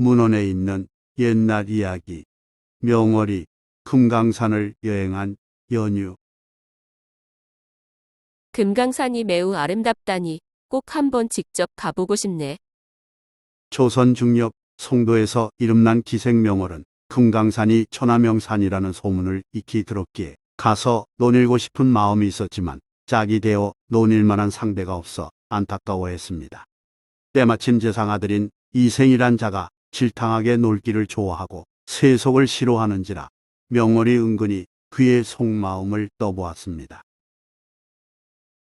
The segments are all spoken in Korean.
문헌에 있는 옛날 이야기. 명월이 금강산을 여행한 연유. 금강산이 매우 아름답다니 꼭 한번 직접 가보고 싶네. 조선 중엽 송도에서 이름난 기생 명월은 금강산이 천하명산이라는 소문을 익히 들었기에 가서 논일고 싶은 마음이 있었지만 짝이 되어 논일 만한 상대가 없어 안타까워했습니다. 때마침 제상아들인 이생이란 자가 질탕하게 놀기를 좋아하고 세속을 싫어하는지라 명월이 은근히 그의 속마음을 떠보았습니다.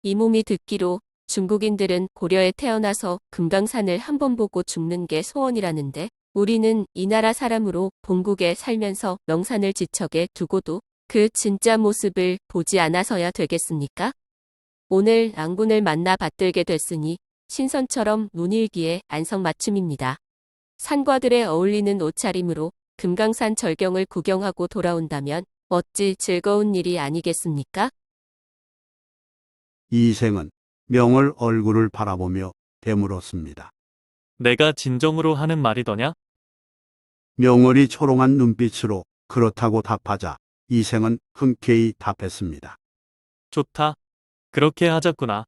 이 몸이 듣기로 중국인들은 고려에 태어나서 금강산을 한번 보고 죽는 게 소원이라는데 우리는 이 나라 사람으로 본국에 살면서 명산을 지척에 두고도 그 진짜 모습을 보지 않아서야 되겠습니까? 오늘 낭군을 만나 받들게 됐으니 신선처럼 논일기에 안성맞춤입니다. 산과들에 어울리는 옷차림으로 금강산 절경을 구경하고 돌아온다면 어찌 즐거운 일이 아니겠습니까? 이생은 명월 얼굴을 바라보며 되물었습니다. 내가 진정으로 하는 말이더냐? 명월이 초롱한 눈빛으로 그렇다고 답하자 이생은 흔쾌히 답했습니다. 좋다. 그렇게 하자꾸나.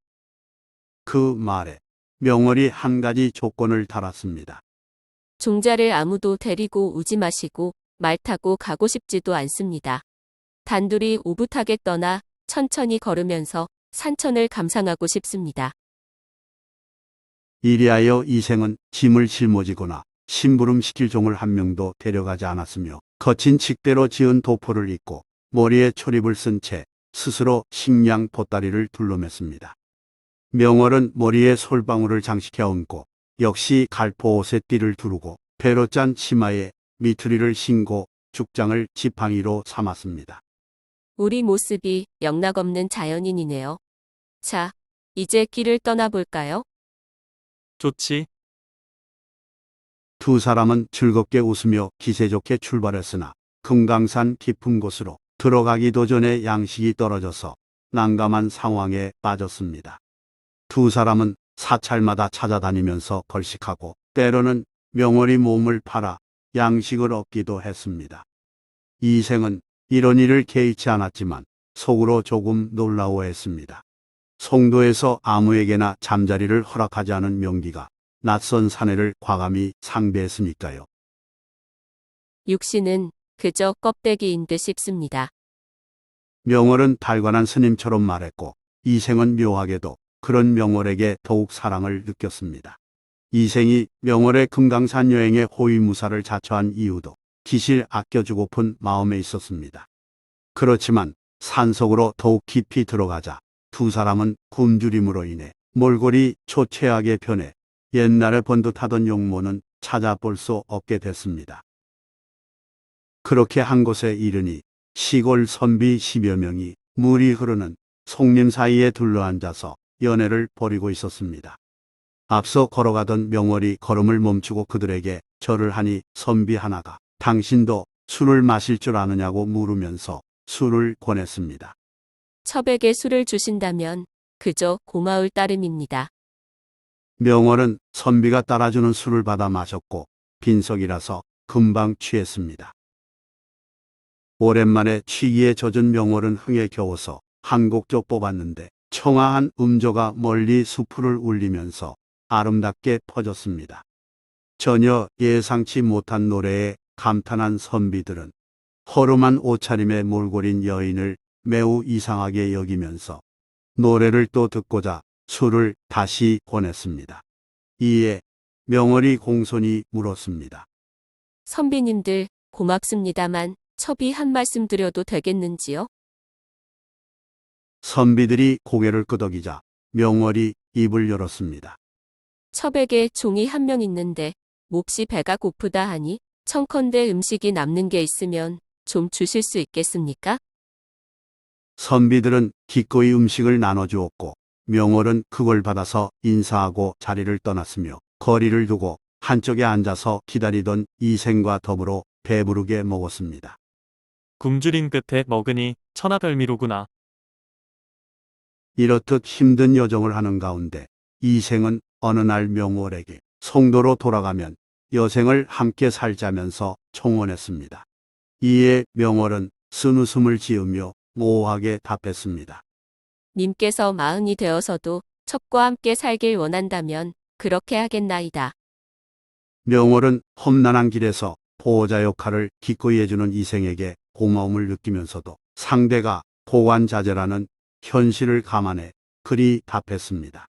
그 말에 명월이 한 가지 조건을 달았습니다. 종자를 아무도 데리고 오지 마시고 말 타고 가고 싶지도 않습니다. 단둘이 오붓하게 떠나 천천히 걸으면서 산천을 감상하고 싶습니다. 이리하여 이생은 짐을 짊어지거나 심부름시킬 종을 한 명도 데려가지 않았으며 거친 칙대로 지은 도포를 입고 머리에 초립을 쓴 채 스스로 식량 보따리를 둘러맸습니다. 명월은 머리에 솔방울을 장식해 얹고 역시 갈포 옷에 띠를 두르고 배로 짠 치마에 미투리를 신고 죽장을 지팡이로 삼았습니다. 우리 모습이 영락없는 자연인이네요. 자, 이제 길을 떠나볼까요? 좋지. 두 사람은 즐겁게 웃으며 기세 좋게 출발했으나 금강산 깊은 곳으로 들어가기도 전에 양식이 떨어져서 난감한 상황에 빠졌습니다. 두 사람은 사찰마다 찾아다니면서 벌식하고 때로는 명월이 몸을 팔아 양식을 얻기도 했습니다. 이생은 이런 일을 개의치 않았지만 속으로 조금 놀라워했습니다. 송도에서 아무에게나 잠자리를 허락하지 않은 명기가 낯선 사내를 과감히 상대했으니까요. 육신은 그저 껍데기인 듯 싶습니다. 명월은 달관한 스님처럼 말했고 이생은 묘하게도 그런 명월에게 더욱 사랑을 느꼈습니다. 이생이 명월의 금강산 여행에 호위무사를 자처한 이유도 기실 아껴주고픈 마음에 있었습니다. 그렇지만 산속으로 더욱 깊이 들어가자 두 사람은 굶주림으로 인해 몰골이 초췌하게 변해 옛날에 번듯하던 용모는 찾아볼 수 없게 됐습니다. 그렇게 한 곳에 이르니 시골 선비 10여 명이 물이 흐르는 송림 사이에 둘러앉아서 연애를 벌이고 있었습니다. 앞서 걸어가던 명월이 걸음을 멈추고 그들에게 절을 하니 선비 하나가 당신도 술을 마실 줄 아느냐고 물으면서 술을 권했습니다. 첩에게 술을 주신다면 그저 고마울 따름입니다. 명월은 선비가 따라주는 술을 받아 마셨고 빈석이라서 금방 취했습니다. 오랜만에 취기에 젖은 명월은 흥에 겨워서 한 곡조 뽑았는데 청아한 음조가 멀리 수풀을 울리면서 아름답게 퍼졌습니다. 전혀 예상치 못한 노래에 감탄한 선비들은 허름한 옷차림에 몰골인 여인을 매우 이상하게 여기면서 노래를 또 듣고자 술을 다시 권했습니다. 이에 명월이 공손히 물었습니다. 선비님들 고맙습니다만 첩이 한 말씀 드려도 되겠는지요? 선비들이 고개를 끄덕이자 명월이 입을 열었습니다. 첩에게 종이 한 명 있는데 몹시 배가 고프다 하니 청컨대 음식이 남는 게 있으면 좀 주실 수 있겠습니까? 선비들은 기꺼이 음식을 나눠주었고 명월은 그걸 받아서 인사하고 자리를 떠났으며 거리를 두고 한쪽에 앉아서 기다리던 이생과 더불어 배부르게 먹었습니다. 굶주린 끝에 먹으니 천하별미로구나. 이렇듯 힘든 여정을 하는 가운데 이생은 어느 날 명월에게 송도로 돌아가면 여생을 함께 살자면서 청혼했습니다. 이에 명월은 쓴웃음을 지으며 모호하게 답했습니다. 님께서 마흔이 되어서도 첩과 함께 살길 원한다면 그렇게 하겠나이다. 명월은 험난한 길에서 보호자 역할을 기꺼이 해주는 이생에게 고마움을 느끼면서도 상대가 고관자재라는 현실을 감안해 그리 답했습니다.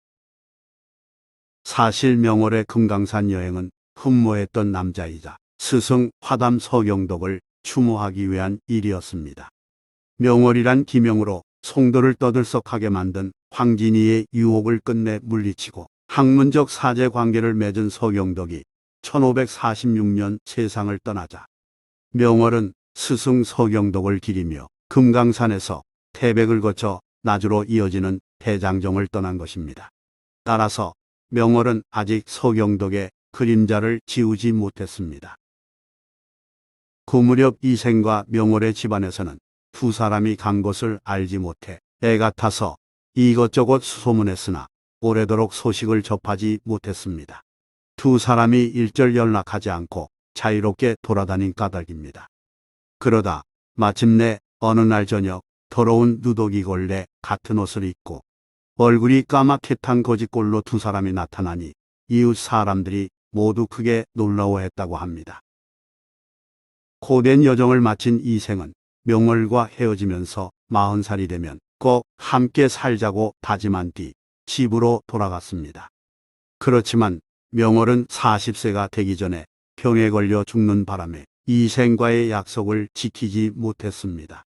사실 명월의 금강산 여행은 흠모했던 남자이자 스승 화담 서경덕을 추모하기 위한 일이었습니다. 명월이란 기명으로 송도를 떠들썩하게 만든 황진이의 유혹을 끝내 물리치고 학문적 사제 관계를 맺은 서경덕이 1546년 세상을 떠나자 명월은 스승 서경덕을 기리며 금강산에서 태백을 거쳐 나주로 이어지는 대장정을 떠난 것입니다. 따라서 명월은 아직 서경덕의 그림자를 지우지 못했습니다. 그 무렵 이생과 명월의 집안에서는 두 사람이 간 것을 알지 못해 애가 타서 이것저것 수소문했으나 오래도록 소식을 접하지 못했습니다. 두 사람이 일절 연락하지 않고 자유롭게 돌아다닌 까닭입니다. 그러다 마침내 어느 날 저녁 더러운 누더기 걸레 같은 옷을 입고 얼굴이 까맣게 탄 거짓골로 두 사람이 나타나니 이웃 사람들이 모두 크게 놀라워했다고 합니다. 고된 여정을 마친 이생은 명월과 헤어지면서 40살이 되면 꼭 함께 살자고 다짐한 뒤 집으로 돌아갔습니다. 그렇지만 명월은 40세가 되기 전에 병에 걸려 죽는 바람에 이생과의 약속을 지키지 못했습니다.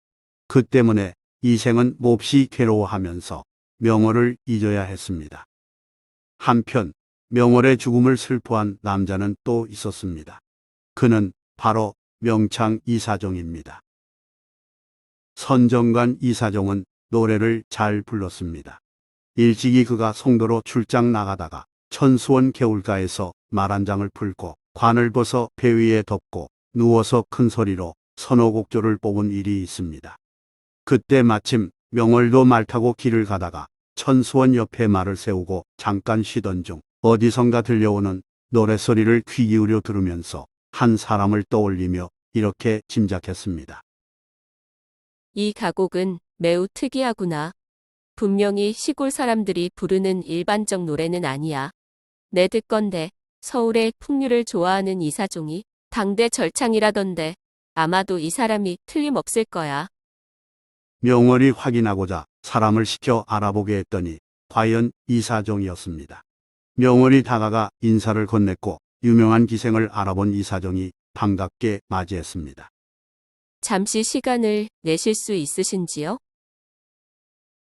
그 때문에 이생은 몹시 괴로워하면서 명월을 잊어야 했습니다. 한편 명월의 죽음을 슬퍼한 남자는 또 있었습니다. 그는 바로 명창 이사종입니다. 선정관 이사종은 노래를 잘 불렀습니다. 일찍이 그가 송도로 출장 나가다가 천수원 개울가에서 말 한 장을 풀고 관을 벗어 배 위에 덮고 누워서 큰 소리로 선호곡조를 뽑은 일이 있습니다. 그때 마침 명월도 말 타고 길을 가다가 천수원 옆에 말을 세우고 잠깐 쉬던 중 어디선가 들려오는 노랫소리를 귀 기울여 들으면서 한 사람을 떠올리며 이렇게 짐작했습니다. 이 가곡은 매우 특이하구나. 분명히 시골 사람들이 부르는 일반적 노래는 아니야. 내 듣건대 서울의 풍류를 좋아하는 이사종이 당대 절창이라던데 아마도 이 사람이 틀림없을 거야. 명월이 확인하고자 사람을 시켜 알아보게 했더니 과연 이사종이었습니다. 명월이 다가가 인사를 건넸고 유명한 기생을 알아본 이사종이 반갑게 맞이했습니다. 잠시 시간을 내실 수 있으신지요?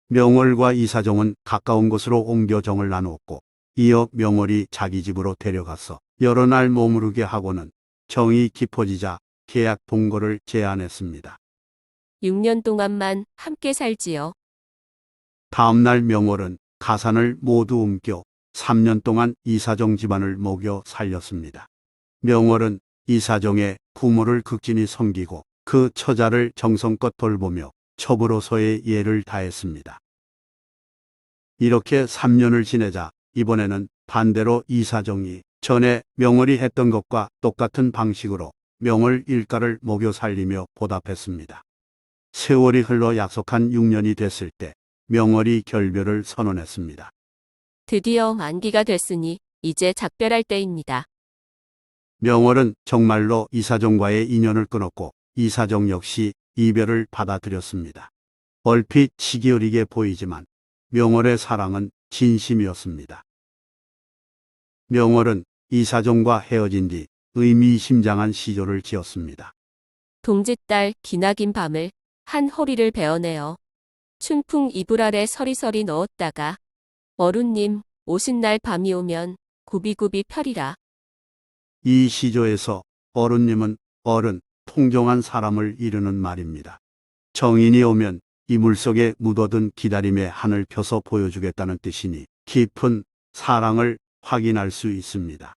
명월과 이사종은 가까운 곳으로 옮겨 정을 나누었고 이어 명월이 자기 집으로 데려가서 여러 날 머무르게 하고는 정이 깊어지자 계약 동거를 제안했습니다. 6년 동안만 함께 살지요. 다음 날 명월은 가산을 모두 옮겨 3년 동안 이사종 집안을 먹여 살렸습니다. 명월은 이사종의 부모를 극진히 섬기고 그 처자를 정성껏 돌보며 첩으로서의 예를 다했습니다. 이렇게 3년을 지내자 이번에는 반대로 이사종이 전에 명월이 했던 것과 똑같은 방식으로 명월 일가를 먹여 살리며 보답했습니다. 세월이 흘러 약속한 6년이 됐을 때 명월이 결별을 선언했습니다. 드디어 만기가 됐으니 이제 작별할 때입니다. 명월은 정말로 이사종과의 인연을 끊었고 이사종 역시 이별을 받아들였습니다. 얼핏 시기 어리게 보이지만 명월의 사랑은 진심이었습니다. 명월은 이사종과 헤어진 뒤 의미심장한 시조를 지었습니다. 동짓달 기나긴 밤을 한 허리를 베어내어 춘풍 이불 아래 서리서리 넣었다가 어른님 오신 날 밤이 오면 굽이굽이 펴리라. 이 시조에서 어른님은 어른, 통정한 사람을 이르는 말입니다. 정인이 오면 이물 속에 묻어든 기다림의 한을 펴서 보여주겠다는 뜻이니 깊은 사랑을 확인할 수 있습니다.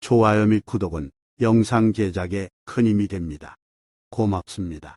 좋아요 및 구독은 영상 제작에 큰 힘이 됩니다. 고맙습니다.